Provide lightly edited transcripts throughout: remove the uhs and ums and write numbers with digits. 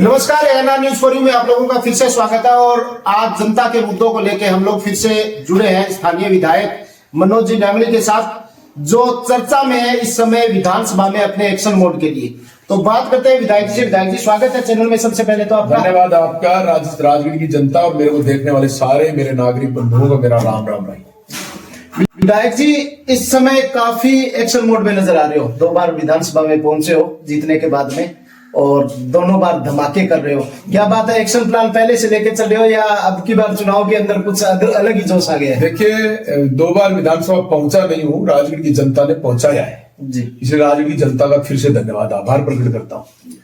नमस्कार, ANR news for you में आप लोगों का फिर से स्वागत है। और आज जनता के मुद्दों को लेकर हम लोग फिर से जुड़े हैं स्थानीय विधायक मनोज जी डांगली के साथ, जो चर्चा में है इस समय विधानसभा में अपने एक्शन मोड के लिए। तो बात करते हैं विधायक जी। विधायक जी, स्वागत है चैनल में। सबसे पहले तो आपका धन्यवाद आपका, राजगीर की जनता और मेरे को देखने वाले सारे मेरे नागरिक बंधुओं को मेरा राम राम भाई। विधायक जी, इस समय काफी एक्शन मोड में नजर आ रहे हो। 2 बार विधानसभा में पहुंचे हो जीतने के बाद में, और दोनों बार धमाके कर रहे हो। क्या बात है, एक्शन प्लान पहले से लेके चल रहे हो या अब की बार चुनाव के अंदर कुछ अलग ही जोश आ गया है? देखिए, 2 बार विधानसभा पहुंचा नहीं हूँ, राजगीर की जनता ने पहुंचाया है जी। इसलिए राजगीर की जनता का फिर से धन्यवाद, आभार प्रकट करता हूँ।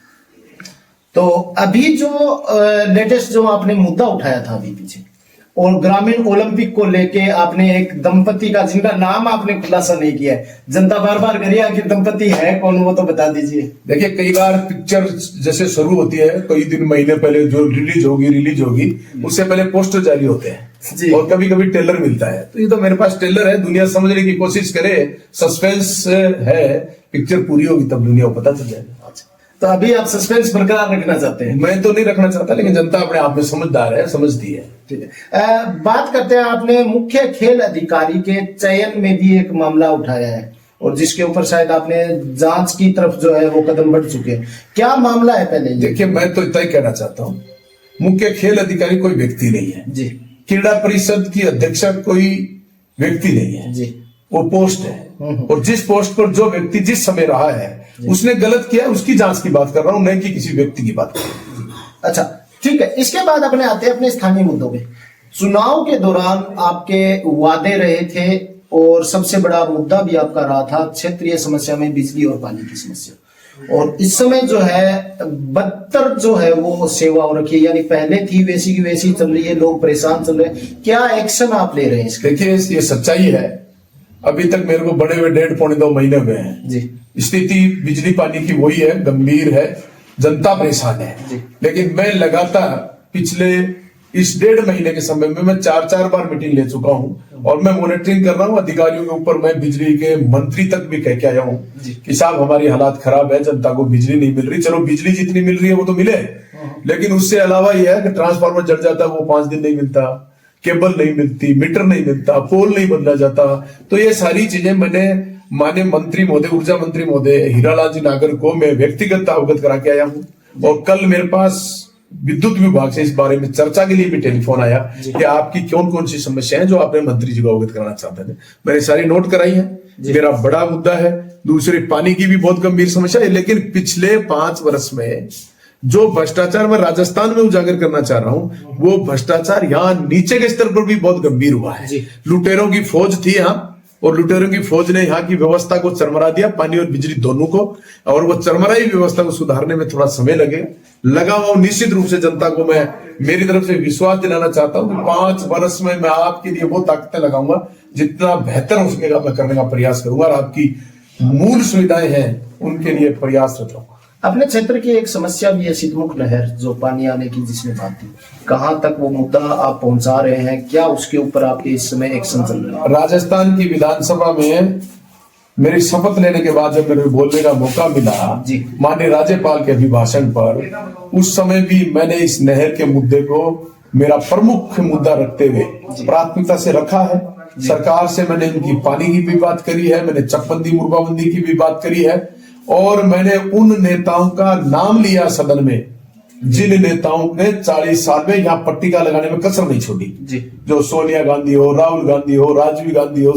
तो अभी जो लेटेस्ट जो आपने मुद्दा उठाया था अभी पीछे, और ग्रामीण ओलंपिक को लेके आपने एक दंपति का, जिनका नाम आपने खुलासा नहीं किया है, जनता बार बार करिए आखिर दंपति है कौन, वो तो बता दीजिए। देखिए, कई बार पिक्चर जैसे शुरू होती है, कई दिन महीने पहले जो रिलीज होगी उससे पहले पोस्टर जारी होते हैं और कभी कभी ट्रेलर मिलता है। तो ये तो मेरे पास ट्रेलर है, दुनिया समझने की कोशिश करे, सस्पेंस है, पिक्चर पूरी होगी तब दुनिया को पता चल जाएगा। तो अभी आप सस्पेंस बरकरार रखना चाहते हैं? मैं तो नहीं रखना चाहता, लेकिन जनता अपने आप में समझदार है, समझती है। ठीक है। बात करते हैं, आपने मुख्य खेल अधिकारी के चयन में भी एक मामला उठाया है, और जिसके ऊपर शायद आपने जांच की तरफ जो है वो कदम बढ़ चुके हैं। क्या मामला है पहले? देखिए, मैं तो इतना ही कहना चाहता हूँ, मुख्य खेल अधिकारी कोई व्यक्ति नहीं है जी। क्रीड़ा परिषद की अध्यक्षा कोई व्यक्ति नहीं है जी, वो पोस्ट है। और जिस पोस्ट पर जो व्यक्ति जिस समय रहा है उसने गलत किया, उसकी जांच की बात कर रहा हूं, नहीं कि किसी व्यक्ति की बात कर रहा हूं। अच्छा, ठीक है। इसके बाद अपने आते हैं अपने स्थानीय मुद्दों पे। चुनाव के दौरान आपके वादे रहे थे, और सबसे बड़ा मुद्दा भी आपका रहा था क्षेत्रीय समस्या में बिजली और पानी की समस्या। और इस समय जो है बदतर जो है वो सेवा हो रखी है, यानी पहले थी वैसी की वैसी चल रही है, लोग परेशान चल रहे हैं। क्या एक्शन आप ले रहे हैं इसके? देखिए, ये सच्चाई है। अभी तक मेरे को बड़े हुए 1.5-2 महीने हुए हैं जी। स्थिति बिजली पानी की वही है, गंभीर है, जनता परेशान है। लेकिन मैं लगातार पिछले इस 1.5 महीने के समय में मैं 4 बार मीटिंग ले चुका हूं, और मैं मॉनिटरिंग कर रहा हूं अधिकारियों के ऊपर। मैं बिजली के मंत्री तक भी कह के आया हूं कि साहब, हमारी हालात खराब है, जनता को बिजली नहीं मिल रही। चलो, बिजली जितनी मिल रही है वो तो मिले, लेकिन उससे अलावा यह है कि ट्रांसफार्मर जल जाता है, वो 5 दिन नहीं मिलता, केबल नहीं मिलती, मीटर नहीं मिलता, पोल नहीं बदला जाता। तो ये सारी चीजें मैंने माननीय मंत्री महोदय, ऊर्जा मंत्री महोदय हीरालाल जी नागर को मैं व्यक्तिगत अवगत करा के आया हूं। और कल मेरे पास विद्युत विभाग से इस बारे में चर्चा के लिए भी टेलीफोन आया कि आपकी कौन कौन सी समस्याएं जो आपने मंत्री जी को अवगत कराना चाहते थे। मैंने सारी नोट कराई है। मेरा बड़ा मुद्दा है। दूसरी, पानी की भी बहुत गंभीर समस्या है, लेकिन पिछले 5 वर्ष में जो भ्रष्टाचार मैं राजस्थान में उजागर करना चाह रहा हूं, वो भ्रष्टाचार यहाँ नीचे के स्तर पर भी बहुत गंभीर हुआ है। लुटेरों की फौज थी यहाँ, और लुटेरों की फौज ने यहाँ की व्यवस्था को चरमरा दिया, पानी और बिजली दोनों को। और वो चरमराई व्यवस्था को सुधारने में थोड़ा समय लगा हुआ। निश्चित रूप से जनता को मैं मेरी तरफ से विश्वास दिलाना चाहता हूँ कि 5 वर्ष में मैं आपके लिए वो ताकतें लगाऊंगा जितना बेहतर हो सकेगा मैं करने का प्रयास करूंगा, और आपकी मूल सुविधाएं हैं उनके लिए प्रयासरत रहूंगा। अपने क्षेत्र की एक समस्या भी है सिद्धमुख नहर, जो पानी आने की जिसमें बात थी, कहां तक वो मुद्दा आप पहुंचा रहे हैं? क्या उसके ऊपर आपके इस समय एक्शन चल रहा है? राजस्थान की विधानसभा में मेरी शपथ लेने के बाद जब मेरे को बोलने का मौका मिला माननीय राज्यपाल के अभिभाषण पर, उस समय भी मैंने इस नहर के मुद्दे को मेरा प्रमुख मुद्दा रखते हुए प्राथमिकता से रखा है। सरकार से मैंने इनकी पानी की भी बात करी है, मैंने चकबंदी मुर्बाबंदी की भी बात करी है, और मैंने उन नेताओं का नाम लिया सदन में जिन नेताओं ने 40 साल में यहाँ पट्टिका लगाने में कसर नहीं छोड़ी। जो सोनिया गांधी हो, राहुल गांधी हो, राजीव गांधी हो,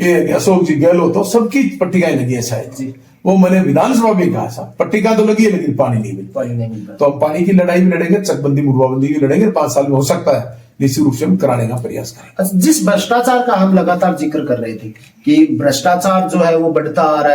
ये अशोक जी गहलोत हो, सबकी पट्टिकाएं लगी है शायद। वो मैंने विधानसभा में कहा था, पट्टिका तो लगी है लेकिन पानी नहीं मिलता। तो हम पानी की लड़ाई भी लड़ेंगे, चकबंदी मुर्बाबंदी भी लड़ेंगे। 5 साल में हो सकता है, निश्चित रूप से हम कराने का प्रयास करेंगे। जिस भ्रष्टाचार का हम लगातार जिक्र कर रहे थे कि भ्रष्टाचार जो है वो बढ़ता आ रहा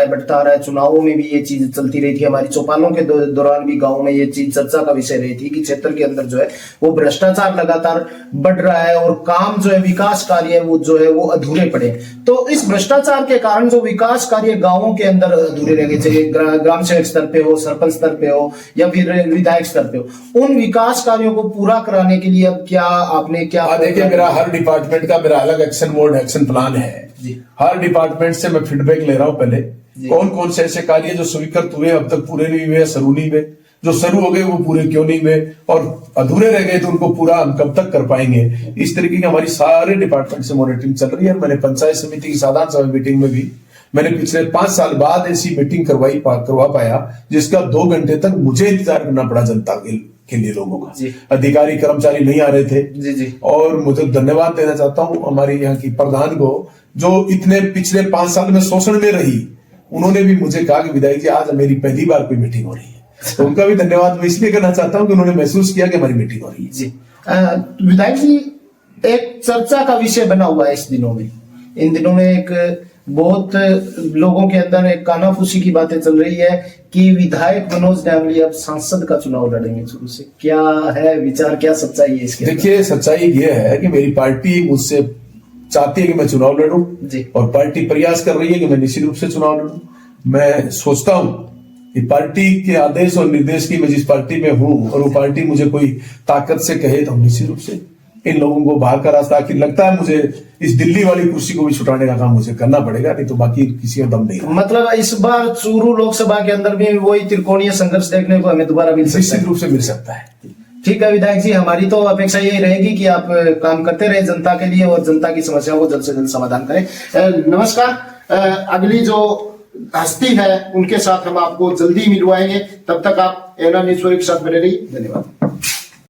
है। चुनावों में भी ये चीज चलती रही थी, हमारी चौपालों के दौरान भी गांव में ये चीज चर्चा का विषय रही थी कि क्षेत्र के अंदर जो है वो भ्रष्टाचार लगातार बढ़ रहा है, और काम जो है विकास कार्य वो जो है वो अधूरे पड़े। तो इस भ्रष्टाचार के कारण जो विकास कार्य गाँवों के अंदर अधूरे रह गए, चाहे ग्राम सेवक स्तर पे हो, सरपंच स्तर पे हो, या फिर विधायक स्तर पे हो, उन विकास कार्यों को पूरा कराने के लिए अब क्या आपने क्या? देखिए, मेरा हर डिपार्टमेंट का मेरा अलग एक्शन मोड, एक्शन प्लान है। हर डिपार्टमेंट से मैं फीडबैक ले रहा हूं। पहले कौन कौन से ऐसे कार्य जो स्वीकृत हुए, अब तक पूरे नहीं हुए, शुरू नहीं हुए, जो शुरू हो गए वो पूरे क्यों नहीं हुए, और अधूरे रह गए तो उनको पूरा हम कब तक कर पाएंगे। इस तरीके की हमारी सारे डिपार्टमेंट से मॉनिटरिंग चल रही है। मैंने पंचायत समिति की साधारण सभा मीटिंग में भी मैंने पिछले 5 साल बाद ऐसी मीटिंग करवा पाया जिसका 2 घंटे तक मुझे इंतजार करना पड़ा जनता के लिए, लोगों का। अधिकारी कर्मचारी नहीं आ रहे थे। जी। और मुझे धन्यवाद देना चाहता हूं हमारी यहाँ की प्रधान को, जो इतने पिछले 5 साल में शोषण में रही। उन्होंने भी मुझे कहा कि विधायक जी आज मेरी पहली बार कोई मीटिंग हो रही है। तो उनका भी धन्यवाद मैं इसलिए करना चाहता हूं कि उन्होंने महसूस किया कि हमारी मीटिंग हो रही है। जी विधायक जी, एक चर्चा का विषय बना हुआ है इन दिनों में एक बहुत लोगों के अंदर एक कानाफूसी की बातें चल रही है कि विधायक मनोज न्यामली अब सांसद का चुनाव लड़ेंगे शुरू से। क्या है विचार, क्या सच्चाई है इसके? देखिए, सच्चाई ये है कि मेरी पार्टी मुझसे चाहती है कि मैं चुनाव लड़ूं और पार्टी प्रयास कर रही है कि मैं निश्चित रूप से चुनाव लड़ूं। मैं सोचता हूं कि पार्टी के आदेश और निर्देश की मैं जिस पार्टी में हूं और वो पार्टी मुझे कोई ताकत से कहे तो निश्चित रूप से इन लोगों को बाहर का रास्ता, आखिर लगता है मुझे इस दिल्ली वाली कुर्सी को भी छुटाने का काम मुझे करना पड़ेगा, नहीं तो बाकी किसी का दम नहीं। मतलब इस बार चूरू लोकसभा के अंदर भी वही त्रिकोणीय संघर्ष देखने को हमें दोबारा मिल सकता है? निश्चित रूप से मिल सकता है। ठीक है विधायक जी, हमारी तो अपेक्षा यही रहेगी कि आप काम करते रहे जनता के लिए और जनता की समस्याओं को जल्द से जल्द समाधान करें। नमस्कार, अगली जो हस्ती है उनके साथ हम आपको जल्दी मिलवाएंगे। तब तक आप एना न्यूज़ के साथ बने रहिए। धन्यवाद।